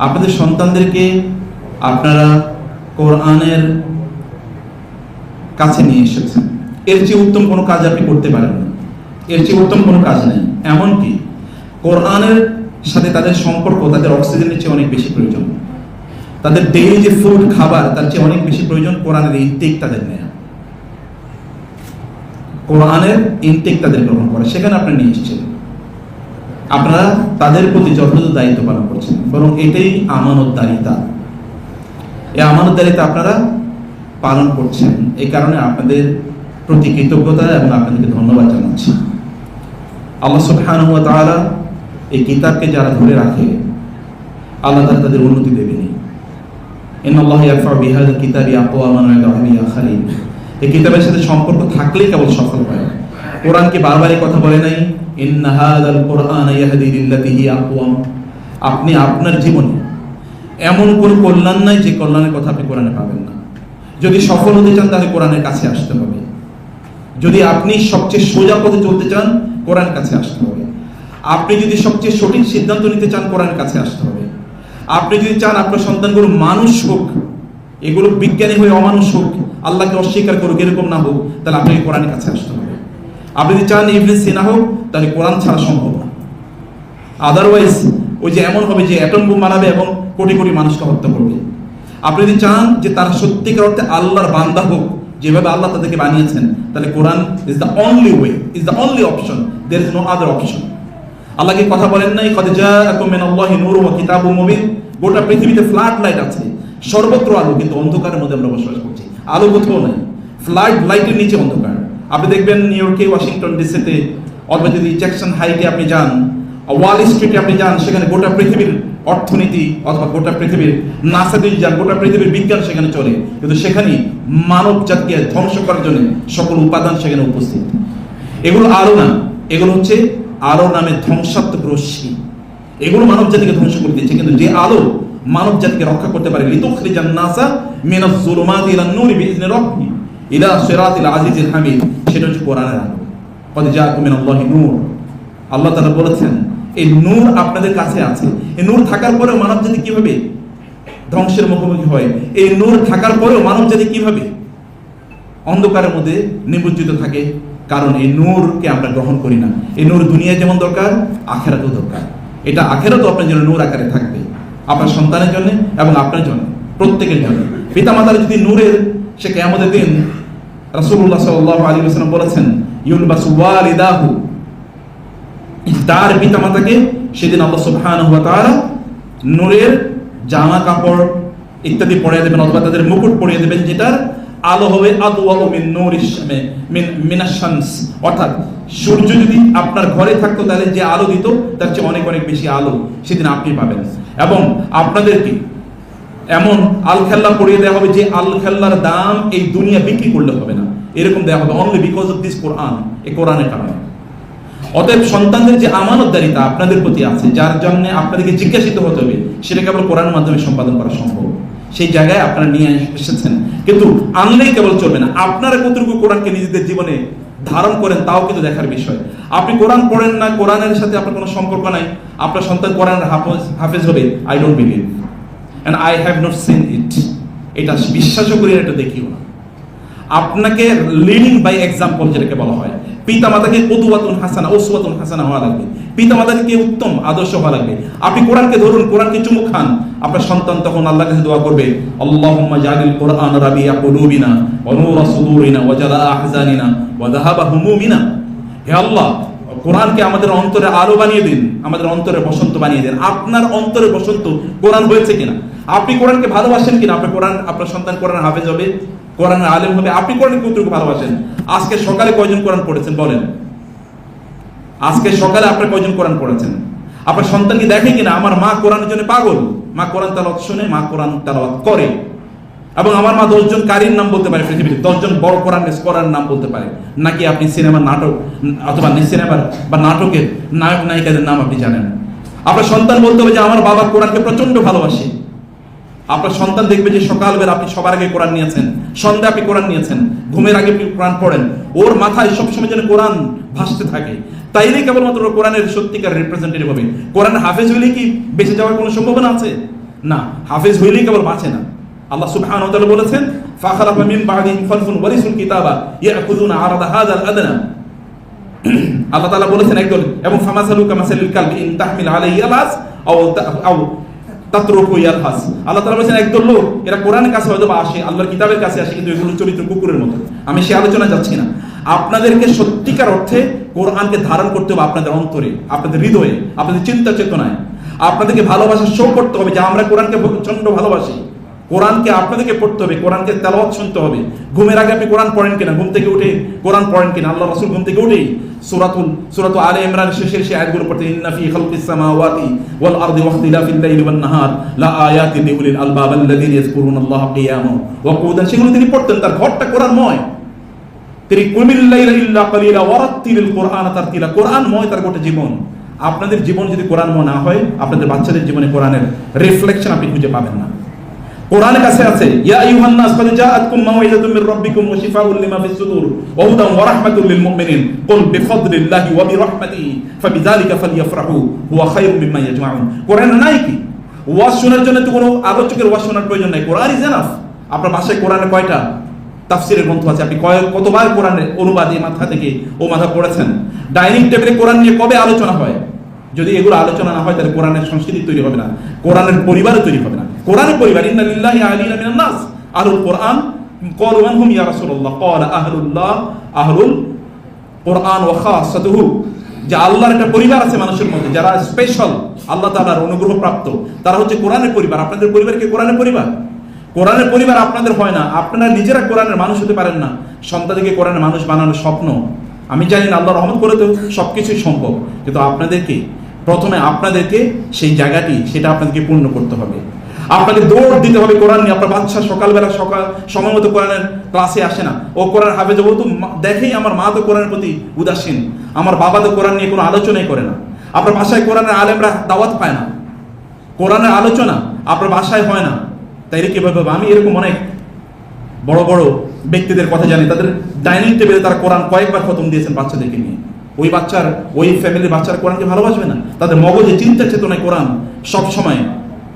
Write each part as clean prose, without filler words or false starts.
আপনাদের সন্তানদেরকে আপনারা কোরআনের কাছে নিয়ে এসেছেন, এর চেয়ে উত্তম কোনো কাজ আপনি করতে পারেন না, এর চেয়ে উত্তম কোনো কাজ নেই। এমনকি কোরআনের সাথে তাদের সম্পর্ক তাদের অক্সিজেনের চেয়ে অনেক বেশি প্রয়োজন, তাদের ডেইলি যে ফুড খাবার তার চেয়ে অনেক বেশি প্রয়োজন কোরআনের ইনটেক তাদের নেয়া, কোরআনের ইনটেক তাদের গ্রহণ করা। সেখানে আপনি নিয়ে এসেছেন, আপনারা তাদের প্রতি যথাযথ দায়িত্ব পালন করছেন, বরং এটাই আমানতদারিতা। এই আমানতদারিতা আপনারা পালন করছেন, এই কারণে আপনাদের প্রতি কৃতজ্ঞতা এবং আপনাদেরকে ধন্যবাদ জানাচ্ছি। আল্লাহ সুবহানাহু ওয়া তাআলা এই কিতাবকে যারা ধরে রাখে আল্লাহ তাআলা তাদের উন্নতি দেবেনই। ইন্নাল্লাহা ইয়ারফাউ বিহাযাল কিতাবি আকওয়ামান ওয়া ইয়াদউ বিহি আখারিন। এই কিতাবের সাথে সম্পর্ক থাকলেই কেবল সফল হয়। কোরআনকে বারবার এই কথা বলে নাই, ইন্না হাযাল কুরআনা ইয়াহদি লিল্লাতী হিয়া আকওয়াম। আপনি আপনার জীবনে এমন কোন কল্যাণ নাই যে কল্যাণের কথা আপনি কোরআনে পাবেন না। যদি সফল হতে চান তাহলে কোরআনের কাছে আসতে হবে। যদি আপনি সবচেয়ে সোজা পথে চলতে চান কোরআনের কাছে আসতে হবে। আপনি যদি সবচেয়ে সঠিক সিদ্ধান্ত নিতে চান কোরআনের কাছে আসতে হবে। আপনি যদি চান আপনার সন্তানগুলো মানুষ হোক, এগুলো বিজ্ঞানী হয়ে অমানুষ হোক, আল্লাহকে অস্বীকার করুক, এরকম না হোক, তাহলে আপনাকে কোরআনের কাছে আসতে হবে। আপনি যদি চান ইবনে সিনা হোক, তাহলে কোরআন ছাড়া সম্ভব না। আদারওয়াইজ ওই যে এমন হবে যে অ্যাটম বোম মারাবে এবং কোটি কোটি মানুষকে হত্যা করবে। আপনি যদি চান যে তারা সত্যিকার অর্থে আল্লাহর বান্দা হোক, যেভাবে আল্লাহ তাদেরকে বানিয়েছেন, তাহলে Quran is the only way, is the only option, there is no other option. আল্লাহকে কথা বলেন নাই, কদ জাআকুম মিনাল্লাহি নূরুন ওয়া কিতাবুম মুবিন। গোটা পৃথিবীতে ফ্লাড লাইট আছে, সর্বত্র আলো, কিন্তু অন্ধকারের মধ্যে আমরা বসবাস করছি। আলো কোথাও নাই, ফ্লাড লাইটের নিচে অন্ধকার। আপনি দেখবেন নিউ ইয়র্কে, ওয়াশিংটন ডিসিতে, অথবা যদি জ্যাকসন হাইটে আপনি যান, ওয়াল স্ট্রিটে আপনি যান, সেখানে গোটা পৃথিবীর অর্থনীতি অথবা গোটা পৃথিবীর নাসা যদি যান, গোটা পৃথিবীর বিজ্ঞান সেখানে চলে, কিন্তু সেখানে মানব জাতিকে ধ্বংস করার জন্য সকল উপাদান সেখানে উপস্থিত। এগুলো আলো না, এগুলো হচ্ছে আলো নামে ধ্বংসাত্মক রশ্মি। এগুলো মানব জাতিকে ধ্বংস করে দিচ্ছে, কিন্তু যে আলো মানব জাতিকে রক্ষা করতে পারে, লিতুখরিজান নাসা মিনাজ যুলুমাতি ইলান নূরি বিইذনি রাব্বিহিম ইলা সিরাতিল আজিজিল হামিদ, সেটা হচ্ছে কোরআনের আলো। কদ জাআকুম মিনাল্লাহি নূর। আল্লাহ তাআলা বলেছেন এই নূর আপনাদের কাছে আছে। এই নূর থাকার পরেও মানব জাতি কিভাবে ধ্বংসের মুখোমুখি হয়? এই নূর থাকার পরেও মানব জাতি কিভাবে অন্ধকারের মধ্যে নিমজ্জিত থাকে? কারণ এই নূরকে আমরা গ্রহণ করি না। এই নূর দুনিয়ায় যেমন দরকার, আখিরাতেও দরকার। এটা আখিরাতেও আপনার জন্য নূর আকারে থাকবে, আপনার সন্তানের জন্য এবং আপনার জন্য, প্রত্যেকের জন্য। পিতামাতার যদি নূরের, সে কিয়ামতের দিন রাসূলুল্লাহ সাল্লাল্লাহু আলাইহি ওয়াসাল্লাম বলেছেন, ইউলবাসু ওয়ালিদাহু, তার পিতামাতাকে সেদিন আল্লাহ সুবহানাহু ওয়া তাআলা নূরের জামা কাপড় ইত্যাদি পরিয়ে দেবেন, অথবা তাদের মুকুট পরিয়ে দেবেন, যেটার আলো হবে আদওয়াউ মিন নূরিশ মিনাশ শামস। অর্থাৎ সূর্য যদি আপনার ঘরে থাকতো তাহলে যে আলো দিত তার চেয়ে অনেক অনেক বেশি আলো সেদিন আপনি পাবেন। এবং আপনাদেরকে এমন আলখাল্লা পরিয়ে দেওয়া হবে যে আলখাল্লার দাম এই দুনিয়া বিক্রি করলে হবে না, এরকম দেওয়া হবে, অনলি বিকজ অফ দিস কোরআন, এই কোরআনের কারণে। অতএব সন্তানদের যে আমানতদারিতা আপনাদের প্রতি আছে, যার জন্য আপনাদেরকে জিজ্ঞাসিত হতে হবে, সেটা কেবল কোরআনের মাধ্যমে সম্পাদন করা সম্ভব। সেই জায়গায় আপনারা নিয়ে এসেছেন, কিন্তু আনলেই কেবল চলবে না। আপনারা কতটুকু কোরআনকে নিজেদের জীবনে ধারণ করেন তাও কিন্তু দেখার বিষয়। আপনি কোরআন পড়েন না, কোরআনের সাথে আপনার কোনো সম্পর্ক নাই, আপনার সন্তান কোরআনের হাফেজ হবে, I don't believe and I have not seen it. এটা বিশ্বাসও করি না, এটা দেখিও না। আপনাকে লিডিং বাই এক্সাম্পল যেটাকে বলা হয়, পিতামাতাকে কুদওয়াতুন হাসানা, উসওয়াতুন হাসানা হওয়া লাগবে, পিতামাতাকে উত্তম আদর্শ হওয়া লাগবে। আপনি কোরআনকে ধরুন, কোরআনকে চুমু খান, আপনার সন্তান তখন আল্লাহর কাছে দোয়া করবে, আল্লাহুম্মা জাআলিল কুরআন রাবিয়া কুলুবিনা ওয়া নূরা সুদুরিনা ওয়া জালাআ আহজানিনা ওয়া যাহাবা হুমুমিনা। হে আল্লাহ, কোরআনকে আমাদের অন্তরে আলো বানিয়ে দিন, আমাদের অন্তরে বসন্ত বানিয়ে দিন। আপনার অন্তরে বসন্ত কোরআন হয়েছে কিনা? আপনি কোরআনকে ভালোবাসেন কিনা? আপনার সন্তান কোরআন হাফেজ হবে, কোরআনের আলেম হবে। আপনি কোরআনকে কতটুকু ভালোবাসেন? আজকে সকালে কয়জন কোরআন পড়েছেন বলেন? আজকে সকালে আপনার কয়জন কোরআন পড়েছেন? আপনার সন্তান কি দেখে কিনা আমার মা কোরআনের জন্য পাগল, মা কোরআন তেলাওয়াত শুনে, মা কোরআন তেলাওয়াত করে, এবং আমার মা 10 জন কারীর নাম বলতে পারে, পৃথিবীতে 10 জন বড় কোরআন স্কলারের নাম বলতে পারে? নাকি আপনি সিনেমার নাটক অথবা সিনেমার বা নাটকের নায়ক নায়িকাদের নাম আপনি জানেন? আপনার সন্তান বলতে হবে যে আমার বাবা কোরআনকে প্রচন্ড ভালোবাসে। আপনার সন্তান দেখবে যে সকালবেলা আপনি সবার আগে কোরআন নিয়েছেন, সন্ধ্যা আপনি কোরআন নিয়েছেন, ঘুমের আগে আপনি কোরআন পড়েন, ওর মাথায় সবসময় যেন কোরআন ভাসতে থাকে। তাইলেই কেবলমাত্র কোরআনের সত্যিকার রিপ্রেজেন্টেটিভ হবে। কোরআন হাফেজ হলে কি বেঁচে যাওয়ার কোনো সম্ভাবনা আছে? না, হাফেজ হইলেই কেবল বাঁচে না। আল্লাহ সুবহানাহু ওয়া তাআলা বলেছেন ফাখালাফা মিন বা'দিহিম খালফুন ওয়ারিসুল কিতাবা ইয়াখুযুনা আরাদা হাযাল আদনা। আল্লাহ তাআলা বলেছেন একদল, এবং ফামাসালু কামাসালিল কালবি ইন তাহমিল আলাইহি ইয়ালহাস আও তাতরুকু ইয়ালহাস। আল্লাহ তাআলা বলেছেন একদল লোক এরা কোরআনের কাছে হয়তো বা আসে, আল্লাহর কিতাবের কাছে আসে, কিন্তু এগুলো চরিত্র কুকুরের মতো। আমি সেই আলোচনায় যাচ্ছি না। আপনাদেরকে সত্যিকার অর্থে কোরআনকে ধারণ করতে হবে আপনাদের অন্তরে, আপনাদের হৃদয়ে, আপনাদের চিন্তা চেতনায়। আপনাদেরকে ভালোবাসা শো করতে হবে যে আমরা কোরআনকে প্রচন্ড ভালোবাসি। কোরআনকে আপনাদেরকে পড়তে হবে, কোরআনকে তেলাওয়াত শুনতে হবে। ঘুমের আগে আপনি কোরআন পড়েন কিনা, ঘুম থেকে উঠে কোরআন পড়েন কিনা? আল্লাহ রাসূল ঘুম থেকে উঠেই সূরাত আলে ইমরান শেষের সেই আয়াতগুলো পড়তে, ইন্না ফি খালকিস সামাওয়াতি ওয়াল আরদি ওয়াখতিলাফিল লাইলি ওয়ান নাহার লা আয়াতিন লিউলিল আলবাব আল্লাযীনা ইয়াযকুরুনাল্লাহা কিয়ামান ওয়া কুউদান। সেগুলো তিনি পড়তেন, তার ঘরটা কোরআনময়। তিনি কুমিল লাইলা ইল্লা কালিলা ওয়ারাত্তিলিল কুরআনা তারতিলা, কোরআনময় তার গোটা জীবন। আপনাদের জীবন যদি কোরআনময় না হয়, আপনাদের বাচ্চাদের জীবনে কোরআনের রিফ্লেকশন আপনি খুঁজে পাবেন না। কোরআনের কাছে আছে ইয়া আইয়ুহান নাস ক্বাদ জাআতকুম মাউইযাতুম মির রাব্বিকুম ওয়া শিফাউল লিমা ফিস সুদুর ওয়া হুদান ওয়া রাহমাতুল লিল মুমিনিন কুল বিফাদলিল্লাহি ওয়া বিরাহমাতিহি ফাবিযালিকা ফালইফরাহু হুয়া খায়রুম মিম্মা ইয়াজমাউন। কোরআন নাই কি ওয়াজ শোনার জন্য তো কোনো আলোচকের ওয়াজ শোনার প্রয়োজন নাই, কোরআন ইজ এনাফ। আপনার বাসায় কোরআনে কয়টা তাফসীরের গ্রন্থ আছে? আপনি কতবার কোরআনের অনুবাদ এই মাথা থেকে ও মাথা পড়েছেন? ডাইনিং টেবিলে কোরআন নিয়ে কবে আলোচনা হয়? যদি এগুলো আলোচনা না হয় তাহলে কোরআনের সংস্কৃতি তৈরি হবে না, কোরআনের পরিবারও তৈরি হবে না। কোরআনের পরিবার ইন্না লিল্লাহি আলিনা মিনান নাস আহলুল কোরআন ক্বালু মান হুম ইয়া রাসূলুল্লাহ ক্বালা আহলুল্লাহ আহলুল কোরআন ওয়া খাসাতুহু। যে আল্লাহর একটা পরিবার আছে মানুষের মধ্যে, যারা স্পেশাল, আল্লাহ তাআলার অনুগ্রহ প্রাপ্ত, তারা হচ্ছে কোরআনের পরিবার। আপনাদের পরিবার কি কোরআনের পরিবার? কোরআনের পরিবার আপনাদের হয় না, আপনারা নিজেরা কোরআনের মানুষ হতে পারেন না। সন্তানকে কোরআনের মানুষ বানানোর স্বপ্ন, আমি জানি না, আল্লাহর রহমত করে তো সবকিছুই সম্ভব, কিন্তু প্রথমে আপনাদেরকে সেই জায়গাটি, সেটা আপনাদেরকে পূর্ণ করতে হবে। আপনাকে দৌড় দিতে হবে কোরআন নিয়ে। আপনার বাচ্চা সকালবেলা সময় মতো কোরআনের ক্লাসে আসে না, ও কোরআন হাফেজ হবো তো দেখেই আমার মা তো কোরআনের প্রতি উদাসীন, আমার বাবা তো কোরআন নিয়ে কোনো আলোচনাই করে না। আপনার বাসায় কোরআনের আলেমরা দাওয়াত পায় না, কোরআনের আলোচনা আপনার বাসায় হয় না, তাইলে কিভাবে? আমি এরকম অনেক বড় বড় ব্যক্তিদের কথা জানি, তাদের ডাইনিং টেবিলে তারা কোরআন কয়েকবার খতম দিয়েছেন বাচ্চাদেরকে নিয়ে। ওই ফ্যামিলির বাচ্চারা কোরআনকে ভালোবাসবে না, তাদের মগজে চিন্তা চেতনায় কোরআন সব সময়,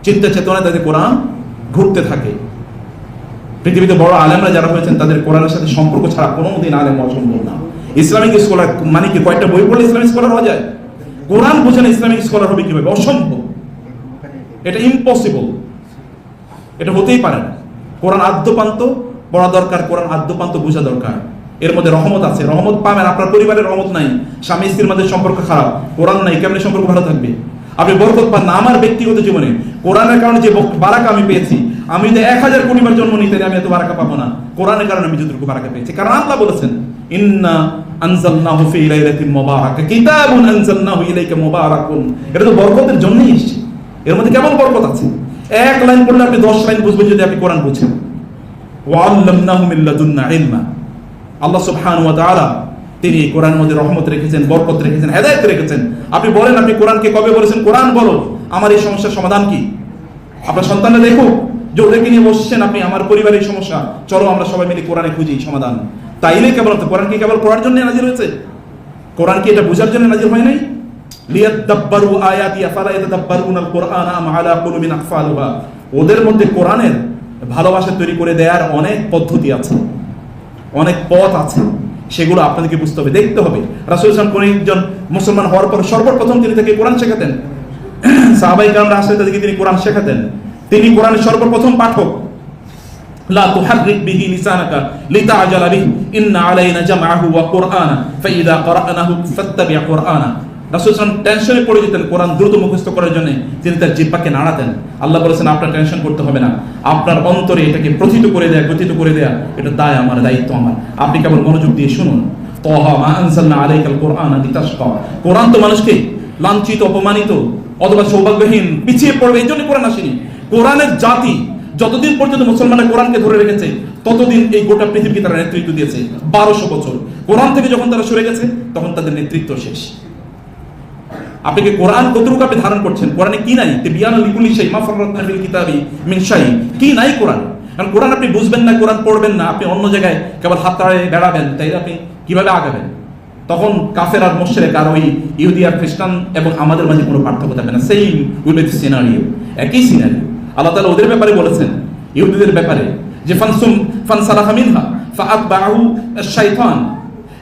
চিন্তা চেতনায় তাদের কোরআন ঘুরতে থাকে। পৃথিবীতে বড় আলেমরা যারা হয়েছেন তাদের কোরআনের সাথে সম্পর্ক ছাড়া কোনোদিন আলেম অসম্ভব না। ইসলামিক স্কলার মানে কি কয়েকটা বই পড়লে ইসলামিক স্কলার হওয়া যায়? কোরআন বোঝেন ইসলামিক স্কলার হবে কিভাবে? অসম্ভব, এটা ইম্পসিবল, এটা হতেই পারে না। কোরআন আদ্যপান্ত পড়া দরকার, কোরআন আদ্যপান্ত বোঝা দরকার। এর মধ্যে রহমত আছে, রহমত পাবেন। আপনার পরিবারের রহমত নাই, স্বামী স্ত্রীর মধ্যে সম্পর্ক খারাপ, কোরআন নাই, কেমনে সম্পর্ক ভালো থাকবে? আপনি বরকত পান না। আমার ব্যক্তিগত জীবনে কোরআনের কারণে যে বারাকা আমি পেয়েছি, আমি যদি 1000 কোটিবার জন্ম নিতে আমি এত বারাকা পাবো না। কোরআনের কারণে আমি যতটুকু বারাকা পেয়েছি, কারণ আল্লাহ বলেছেন ইন্না আনজালনাহু ফি লাইলাতিন মুবারাকা কিতাবুন আনজালনাহু ইলাইকা মুবারাকুন। এটা তো বরকতের জন্যই এসেছে, এর মধ্যে কেমন বরকত আছে? এক লাইন পড়লে আপনি 10 লাইন বুঝবেন যদি আপনি কোরআন বুঝেন। ওয়া আল্লামনাহু মিন লাদুন্না ইলমা। আল্লাহ সুবহানাহু ওয়া তাআলা তিনি কোরআনের মধ্যে রহমত রেখেছেন, বরকত রেখেছেন, হেদায়েত রেখেছেন। আপনি বলেন, আপনি কোরআনকে কবে বলেছেন কোরআন বলো, আমার এই সমস্যার সমাধান কি? আপনার সন্তানরা দেখুক যে ওদেরকে নিয়ে বসছেন আপনি, আমার পরিবারের সমস্যা, চলো আমরা সবাই মিলে কোরআনে খুঁজি সমাধান। তাইলে কেবল কোরআন কি কেবল পড়ার জন্য নাজিল হয়েছে? কোরআন কি এটা বোঝার জন্য নাজিল হয় নাই? লিয়াদাব্বারু আয়াতি আফালা ইয়াতাদাব্বারুনাল কুরআনা আম আলা কুলুবিন আকফালুহা। ওদের মধ্যে কোরআনের ভালোবাসা তৈরি করে দেওয়ার অনেক পদ্ধতি আছে, অনেক পথ আছে, সেগুলো আপনাদেরকে বুঝতে হবে, দেখতে হবে। রাসূল সাল্লাল্লাহু আলাইহি ওয়াসাল্লাম কোন একজন মুসলমান হওয়ার পর সর্বপ্রথম তিনি তাকে কোরআন শেখাতেন। সাহাবায়ে কেরামরা আসলে তাদেরকে তিনি কোরআন শেখাতেন। তিনি কোরআনের সর্বপ্রথম পাঠক। লা তুহাররিক বিহি লিসানাকা লিতাআজালা বিহি ইন্না আলাইনা জামআহু ওয়া কুরআনা ফাইযা ক্বারা'নাহু ফাত্তাবি' কুরআনা। রাসূল সাল্লাল্লাহু আলাইহি ওয়াসাল্লাম টেনশনে পড়ে যেতেন কোরআন দ্রুত মুখস্থ করার জন্য, তিনি তার জিহ্বাকে নাড়াতেন। আল্লাহ বলেছেন আপনার টেনশন করতে হবে না, আপনার অন্তরে এটাকে প্রথিত করে দেয়া, গঠিত করে দেয়া, এটা দায় আমার, দায়িত্ব আমার। আপনি কেবল মনোযোগ দিয়ে শুনুন। তাহা মা আনজালনা আলাইকাল কুরআনা লিতাশকা। কোরআন তো মানুষকে লাঞ্ছিত, অপমানিত অথবা সৌভাগ্যহীন, পিছিয়ে পড়বে এই জন্য কোরআন আসেনি। কোরআনের জাতি যতদিন পর্যন্ত মুসলমানরা কোরআনকে ধরে রেখেছে ততদিন এই গোটা পৃথিবীকে তারা নেতৃত্ব দিয়েছে। 1200 বছর। কোরআন থেকে যখন তারা সরে গেছে তখন তাদের নেতৃত্ব শেষ। আপনি কি কোরআন কতটুকু আপনি ধারণ করছেন? কোরআনে কি নাই? তিবিয়ান লিকুল্লি শাই মা ফাররাতনা ফিল কিতাবি মিন শাই। কি নাই কোরআন? কারণ কোরআন আপনি বুঝবেন না, কোরআন পড়বেন না, আপনি অন্য জায়গায় কেবল হাত তাড়ে বেড়াবেন, তাই আপনি কিভাবে আগাবেন? তখন কাফের আর মুশরিক আর ওই ইহুদি আর খ্রিস্টান এবং আমাদের মাঝে কোনো পার্থক্য থাকবে না। Same will be the scenario, একই সিনারিও। আল্লাহ তাআলা ওদের ব্যাপারে বলেছেন, ইহুদিদের ব্যাপারে, যে ফানসালাখা মিনহা ফাআতবাহু আশ-শাইতান।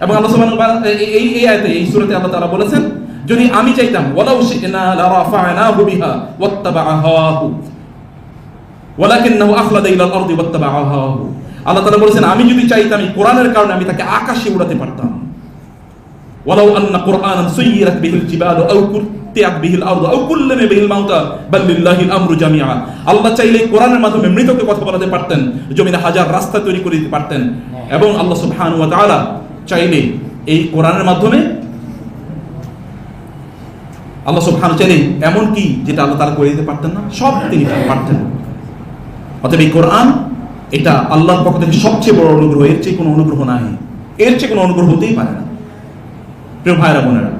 এবং আল্লাহ সুবহানাহু ওয়া তাআলা এই আয়াতে, এই সূরাতে আল্লাহ তাআলা বলেছেন, যদি আমি চাইতাম ওয়ালাউ শি'না লারাফা'নাহু বিহা ওয়াত্তাবা'a হাওয়াহু ওয়ালাকিন্নাহু আখলাদা ইলাল আরদি ওয়াত্তাবা'a হাওয়াহু। আল্লাহ তাআলা বলেছেন, আমি যদি চাইতাম এই কোরআনের কারণে আমি তাকে আকাশে উড়াতে পারতাম। ওয়ালাউ আন্না কুরআনান সুয়্যিরাত বিহিল জিবালু আও কুত্তিআত বিহিল আরদু আও কুল্লিমা বিহিল মাউতা বাল লিল্লাহিল আমরু জামিআ। আল্লাহ চাইলে কোরআনের মাধ্যমে মৃতকে কথা বলাতে পারতেন, জমিনে হাজার রাস্তা তৈরি করে দিতে পারতেন। এবং আল্লাহ সুবহানাহু ওয়া তাআলা চাইলে এই কোরআনের মাধ্যমে, আল্লাহ সুবহানাহু চাইলে এমন কি যেটা আল্লাহ তাআলা করে দিতে পারতেন না, সব তিনি পারতেন। অতএব এই কোরআন এটা আল্লাহর পক্ষ থেকে সবচেয়ে বড় অনুগ্রহ, এর চেয়ে কোনো অনুগ্রহ নাই, এর চেয়ে কোনো অনুগ্রহ হতেই পারে না। প্রিয় ভাইরা বোনেরা,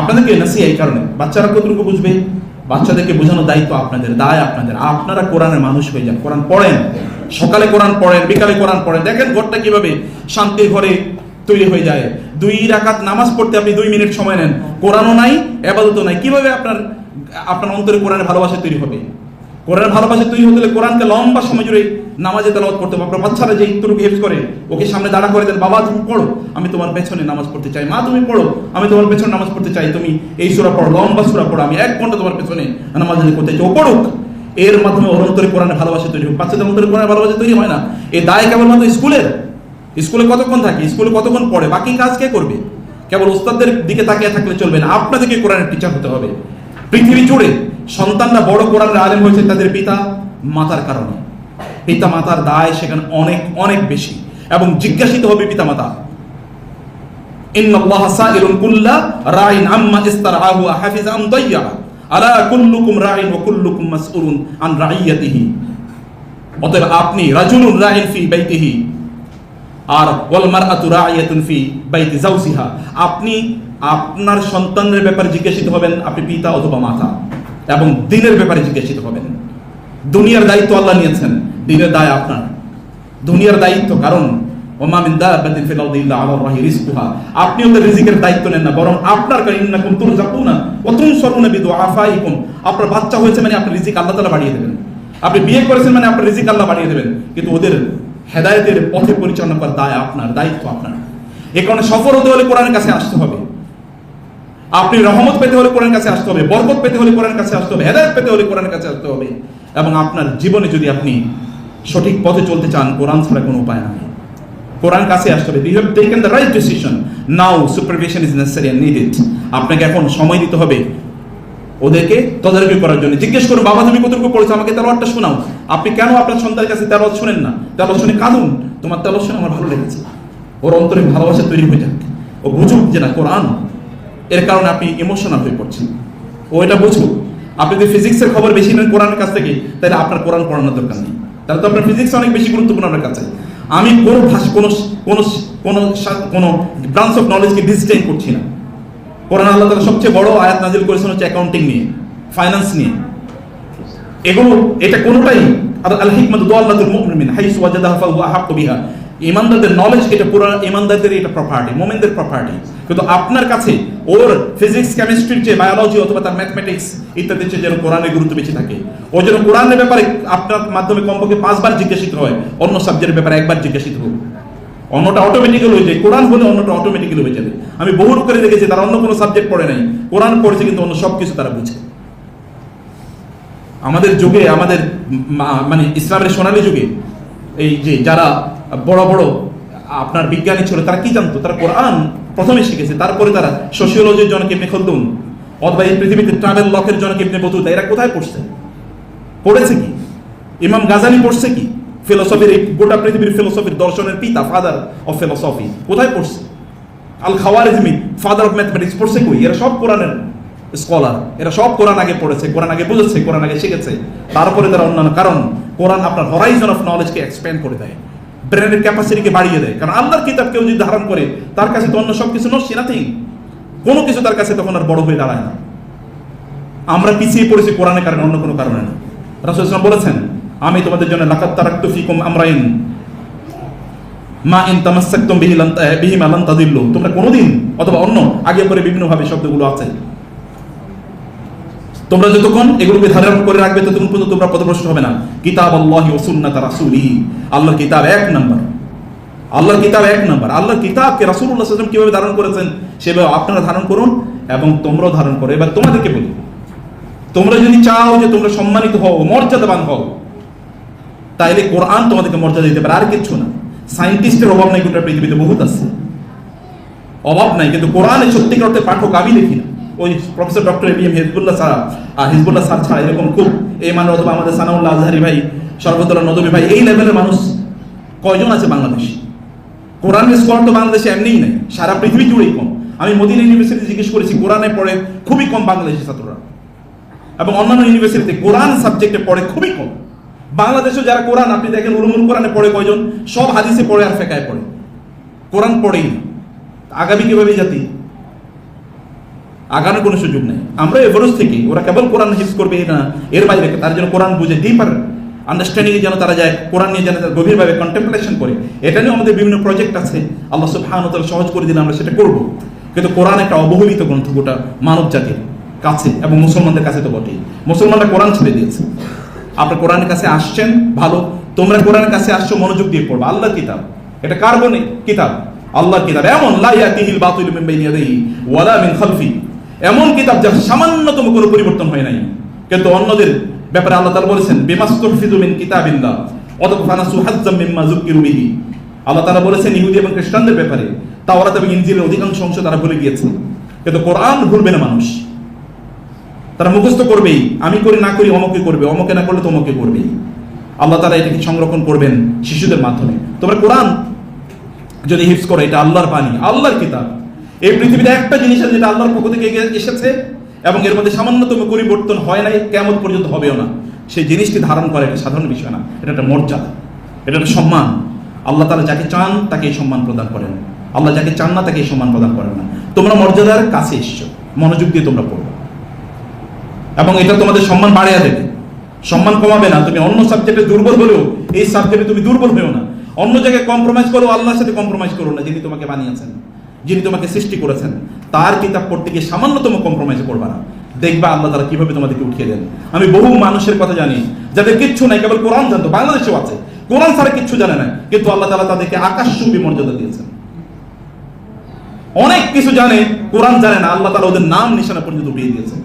আপনাদেরকে নাসিহা এই কারণে, বাচ্চারা কতটুকু বুঝবে, বাচ্চাদেরকে বোঝানোর দায়িত্ব আপনাদের, দায় আপনাদের। আপনারা কোরআনের মানুষ হয়ে যান, কোরআন পড়েন, সকালে কোরআন পড়েন, বিকালে কোরআন পড়েন। দেখেন ঘরটা কিভাবে শান্তির ঘরে তৈরি হয়ে যায়। 2 রাকাত নামাজ পড়তে আপনি 2 মিনিট সময় নেন, কোরআনও নাই, ইবাদতও নাই, কিভাবে আপনার অন্তরে কোরআনের ভালোবাসা তৈরি হবে? কোরআনের ভালোবাসা তৈরি হতে হলে কোরআনকে লম্বা সময় জুড়ে নামাজে তেলাওয়াত করতে হবে। আপনার বাচ্চারা যে একটু হেল্প করে, ওকে সামনে দাঁড়া করে দেন, বাবা তুমি পড়ো, আমি তোমার পেছনে নামাজ পড়তে চাই, মা তুমি পড়ো, আমি তোমার পেছনে নামাজ পড়তে চাই, তুমি এই সূরা পড়ো, লম্বা সূরা পড়ো, আমি 1 ঘন্টা তোমার পেছনে নামাজ করতে চাই, ও পড়ুক। এর মাধ্যমে ওর অন্তরে কোরআনের ভালোবাসা তৈরি হোক। বাচ্চাদের অন্তরে কোরআনের ভালোবাসা তৈরি হয় না। এই দায় কেবলমাত্র স্কুলে কতক্ষণ থাকে, স্কুলে কতক্ষণ পড়ে, বাকি কাজ কে করবে? কেবল ওস্তাদদের দিকে তাকিয়ে থাকলে চলবে না, আপনাদেরকে কোরআনের টিচার হতে হবে। পৃথিবী জুড়ে সন্তানরা বড় কোরআনের আলেম হয়েছে তাদের পিতা মাতার কারণে। পিতা মাতার দায় সেখানে অনেক অনেক বেশি, এবং জিজ্ঞাসিত হবে পিতা মাতা। ইন্নাল্লাহা সাইলুন কুল্লা রাইন আম্মা ইস্তারআহু হাফিজা আম দাইয়া আলা কুল্লুকুম রাইন ওয়া কুল্লুকুম মাসউলুন আন রাইয়াতিহি। অতএব আপনি রাজুলুন রাইন ফি বাইতিহি আর ওয়াল মারআতু রাইয়াতুন ফি বাইতি যাওজিহা। আপনি আপনার সন্তানের ব্যাপারে জিজ্ঞাসিত হবেন, আপনি পিতা অথবা মাতা, এবং দ্বীনের ব্যাপারে জিজ্ঞাসিত হবেন। দুনিয়ার দায়িত্ব আল্লাহ নিয়েছেন, দ্বীনের দায় আপনার। দুনিয়ার দায়িত্ব, কারণ ওমা মিন দাব্বাতিন ফিল আরদি ইল্লা আলাল্লাহি রিজকুহা। আপনি ওদের রিজিকের দায়িত্ব নেন না, বরং আপনার ইন্নাকুম তুরজাকুনা ওয়া তুনসারুনা বিদুআফাইকুম। আপনার বাচ্চা হয়েছে মানে আপনার রিজিক আল্লাহ তাআলা বাড়িয়ে দেবেন। আপনি বিয়ে করেছেন মানে আপনার রিজিক আল্লাহ বাড়িয়ে দেবেন, কিন্তু ওদের হেদায়েতের পথে পরিচালনা করার দায় আপনার, দায়িত্ব আপনার। এই কারণে সফল হতে হলে কোরআনের কাছে আসতে হবে। আপনি রহমত পেতে হলে কোরআনের কাছে আসতে হবে, বরকত পেতে হলে কোরআনের কাছে আসতে হবে, হেদায়েত পেতে হলে কোরআনের কাছে আসতে হবে। এবং আপনার জীবনে যদি আপনি সঠিক পথে চলতে চান, কোরআন ছাড়া কোনো উপায় নাই, কোরআন কাছে আসতে হবে। You have taken the right decision, now supervision is necessary and needed. আপনাকে এখন সময় দিতে হবে ওদেরকে তদারকি করার জন্য। জিজ্ঞেস করুন, বাবা তুমি কতটুকু পড়েছো, আমাকে তেলাওয়াতটা শোনাও। আপনি কেন আপনার সন্তানের কাছে তেলাওয়াত শুনেন না? তেলাওয়াত শুনে কাঁদুন, তোমার তেলাওয়াত শুনে আমার ভালো লেগেছে। ওর অন্তরে ভালোবাসা তৈরি হয়ে যাক, ও বুঝুক যে না কোরআন, এর কারণে আপনি ইমোশনাল হয়ে পড়ছেন, ও এটা বুঝুক। আপনি যদি ফিজিক্সের খবর বেশি নেন কোরআনের কাছ থেকে, তাহলে আপনার কোরআন পড়ানোর দরকার নেই, তাহলে তো আপনার ফিজিক্স অনেক বেশি গুরুত্বপূর্ণ আপনার কাছে। আমি কোনো ভাষা কোনো ব্রাঞ্চ অফ নলেজকে ডিসক্লেম করছি না। কোরআন আল্লাহ তাআলা সবচেয়ে বড় আয়াত নাযিল করেছেন হচ্ছে অ্যাকাউন্টিং নিয়ে, ফাইন্যান্স নিয়ে। এগুলো এটা কোনোটাই আল হিকমাতু দাল্লাতুল মুমিন হাইসু ওয়াজাদাহা ফাহুয়া আহাক্কু বিহা। ইমানদারদের নলেজ, এটা পুরো ইমানদারদের এটা প্রপার্টি, মুমিনদের প্রপার্টি। কিন্তু আপনার কাছে ওর ফিজিক্স কেমিস্ট্রির চেয়ে, বায়োলজি অথবা তার ম্যাথমেটিক্স ইত্যাদির চেয়ে যেন কোরআনের গুরুত্ব বেশি থাকে। ও যেন কোরআনের ব্যাপারে আপনার মাধ্যমে কমপক্ষে 5 বার জিজ্ঞাসিত হয়, অন্য সাবজেক্টের ব্যাপারে 1 বার জিজ্ঞাসিত হোক। অন্যটা অটোমেটিক্যালি হয়ে যায়, কোরআন হলে অন্যটা অটোমেটিক্যালি হয়ে যাবে। আমি বহু করে দেখেছি তারা অন্য কোনো সাবজেক্ট পড়ে নাই, কোরআন পড়েছে, কিন্তু অন্য সব কিছু তারা বুঝে। আমাদের যুগে, আমাদের মানে ইসলামের সোনালী যুগে, এই যে যারা বড় বড় আপনার বিজ্ঞানী ছিল, তারা কি জানতো? তারা কোরআন প্রথমে শিখেছে, তারপরে তারা সোশিওলজির জনক ইবনে খালদুন অথবা এই পৃথিবীতে ট্রাভেল লকের জনক ইবনে বতুতা, এরা কোথায় পড়ছে? পড়েছে কি? ইমাম গাজালি পড়ছে কি? ফিলোসফির, এই গোটা পৃথিবীর ফিলোসফির দর্শনের পিতা, ফাদার অফ ফিলোসফি, কোথায় পড়ছে? আল খাওয়ারিজমি, ফাদার অফ ম্যাথমেটিক্স, পড়ছে কই? এরা সব কোরআনের স্কলার, এরা সব কোরআন আগে পড়েছে, কোরআন আগে বুঝেছে, কোরআন আগে শিখেছে, তারপরে তারা অন্যান্য। কারণ কোরআন আপনার হরাইজন অফ নলেজকে এক্সপ্যান্ড করে দেয়, ব্রেনের ক্যাপাসিটিকে বাড়িয়ে দেয়। কারণ আল্লাহর কিতাব কেউ যদি ধারণ করে, তার কাছে তো অন্য সবকিছু নস্যি, নাথিং, কোনো কিছু তার কাছে তখন আর বড় হয়ে দাঁড়ায় না। আমরা পিছিয়ে পড়েছি কোরআনের কারণে, অন্য কোনো কারণে না। রাসূল সাল্লাল্লাহু আলাইহি ওয়াসাল্লাম বলেছেন, আমি তোমাদের জন্য লাকাদ তারাকতু ফিকুম আমরাইন মা ইন তামাসসাকতুম বিহিমা লান তাদিল্লু। তোমরা কোনোদিন, অথবা অন্য আগে পরে বিভিন্ন ভাবে শব্দগুলো আছে, তোমরা যতক্ষণ এগুলোকে ধারণ করে রাখবে ততক্ষণ পর্যন্ত তোমরা পথভ্রষ্ট হবে না। কিতাব আল্লাহি ওয়া সুন্নাত রাসূলিহি, আল্লাহর কিতাব এক নাম্বার, আল্লাহর কিতাব এক নাম্বার। আল্লাহর কিতাবকে রাসূলুল্লাহ সাল্লাল্লাহু আলাইহি ওয়াসাল্লাম কিভাবে ধারণ করেছেন সেভাবে আপনারা ধারণ করুন এবং তোমরাও ধারণ করো। এবার তোমাদেরকে বলি, তোমরা যদি চাও যে তোমরা সম্মানিত হও, মর্যাদাবান হও, তাইলে কোরআন তোমাদেরকে মর্যাদা দিতে পারে, আর কিচ্ছু না। সায়েন্টিস্টের অভাব নাই গোটা পৃথিবীতে, বহুত আছে, অভাব নাই, কিন্তু কোরআনের সত্যিকার অর্থে পাঠক আমি দেখি না। ওই professor doctor ABM Hezbollah sir ছাড়া এরকম খুব এই মানে অথবা আমাদের সানাউল্লাহ আজহারি ভাই, শরফতুল্লাহ নদভী ভাই, এই লেভেলের মানুষ কয়জন আছে বাংলাদেশে? কোরআনের স্কলার তো বাংলাদেশে এমনিই নাই, সারা পৃথিবী জুড়েই কম। আমি মদিনা ইউনিভার্সিটি জিজ্ঞেস করেছি, কোরআনে পড়ে খুবই কম বাংলাদেশি ছাত্ররা, এবং অন্যান্য ইউনিভার্সিটিতে কোরআন সাবজেক্টে পড়ে খুবই কম। বাংলাদেশেও যারা কোরআন আপনি দেখেন উলুমুল কোরআনে পড়ে কয়জন? সব হাদিসে পড়ে আর ফেকায় পড়ে, কোরআন পড়েই না। আগামী কিভাবে জাতি? আগানোর কোনো সুযোগ নেই। আমরা এভারেজ থেকে ওরা কেবল কোরআন হিফজ করবে না, এর বাইরে তার জন্য কোরআন বুঝে ডিপার আন্ডারস্ট্যান্ডিং যেন তারা যায়, কোরআন নিয়ে যেন তারা গভীরভাবে কন্টেম্পলেশন করে। এটা নিয়ে আমাদের বিভিন্ন প্রজেক্ট আছে, আল্লাহ সুবহানাহু ওয়া তাআলা সহজ করে দিলে আমরা সেটা করব। কিন্তু কোরআন একটা অবহেলিত গ্রন্থ গোটা মানব জাতির কাছে, এবং মুসলমানদের কাছে তো বটেই। মুসলমানরা কোরআন ছেড়ে দিয়েছে। আপনার কোরআনের কাছে আসছেন ভালো, তোমরা কোরআনের কাছে আসছো মনোযোগ দিয়ে পড়বা। আল্লাহর কিতাব, এটা কার বনে কিতাব? আল্লাহর কিতাব। এমন লা ইয়াতিহিল বাতিলু মিন বাইনি ইয়াদিহি ওয়ালা মিন খালফি, এমন কিতাব যার সামান্যতম কোনো পরিবর্তন হয় নাই। কিন্তু অন্যদের ব্যাপারে আল্লাহ তাআলা বলেছেন বিমাস্তুহফিযু মিন কিতাবিল্লাহ ওয়া ফানাসু হাজ্জাম মিম্মা যুকিরু বিহি। আল্লাহ তাআলা বলেছেন ইহুদি এবং খ্রিস্টানদের ব্যাপারে তাওরাত এবং ইনজিলের অধিকাংশ অংশ তারা ভুলে গিয়েছে, কিন্তু কোরআন ভুলবে না মানুষ। তারা মুখস্থ করবেই, আমি করি না করি অমকে করবে, অমকে না করলে তোমকে করবেই। আল্লাহ তাআলা এটাকে সংরক্ষণ করবেন শিশুদের মাধ্যমে। তোমরা কোরআন যদি হিফজ করো, এটা আল্লাহর বাণী, আল্লাহর কিতাব। এই পৃথিবীতে একটা জিনিস আছে যেটা আল্লাহর পক্ষ থেকে এসেছে এবং এর মধ্যে সামান্যতম পরিবর্তন হয় নাই, কিয়ামত পর্যন্ত হবেও না। সেই জিনিসটি ধারণ করে এটা সাধারণ বিষয় না, এটা একটা মর্যাদা, এটা একটা সম্মান। আল্লাহ তাআলা যাকে চান তাকে এই সম্মান প্রদান করেন, আল্লাহ যাকে চান না তাকে এই সম্মান প্রদান করেন না। তোমরা মর্যাদার কাছে এসছো, মনোযোগ দিয়ে তোমরা পড়ো, এবং এটা তোমাদের সম্মান বাড়িয়ে দেবে, সম্মান কমাবে না। তুমি অন্য সাবজেক্টে দুর্বল হলেও এই সাবজেক্টে তুমি দুর্বল হয়েও না। অন্য জায়গায় কম্প্রোমাইজ করো, আল্লাহর সাথে কম্প্রোমাইজ করো না। যিনি তোমাকে বানিয়েছেন, যিনি তোমাকে সৃষ্টি করেছেন, তার কিতাব পড়তে গিয়ে সামান্যতম কম্প্রোমাইজ করবা না। দেখবা আল্লাহ তাআলা কিভাবে তোমাদেরকে উঠিয়ে দেন। আমি বহু মানুষের কথা জানি যাদের কিচ্ছু নাই, কেবল কোরআন জানতো, বাংলাদেশেও আছে, কোরআন ছাড়া কিচ্ছু জানে না, কিন্তু আল্লাহ তাআলা তাদেরকে আকাশচুম্বী মর্যাদা দিয়েছেন। অনেক কিছু জানে, কোরআন জানে না, আল্লাহ তাআলা ওদের নাম নিশানা পর্যন্ত উঠিয়ে দিয়েছেন।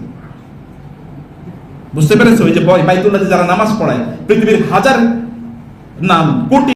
বুঝতে পেরেছো? ওই যে বাইতুল্লাহতে যারা নামাজ পড়ায়, পৃথিবীর হাজার নাম, কোটি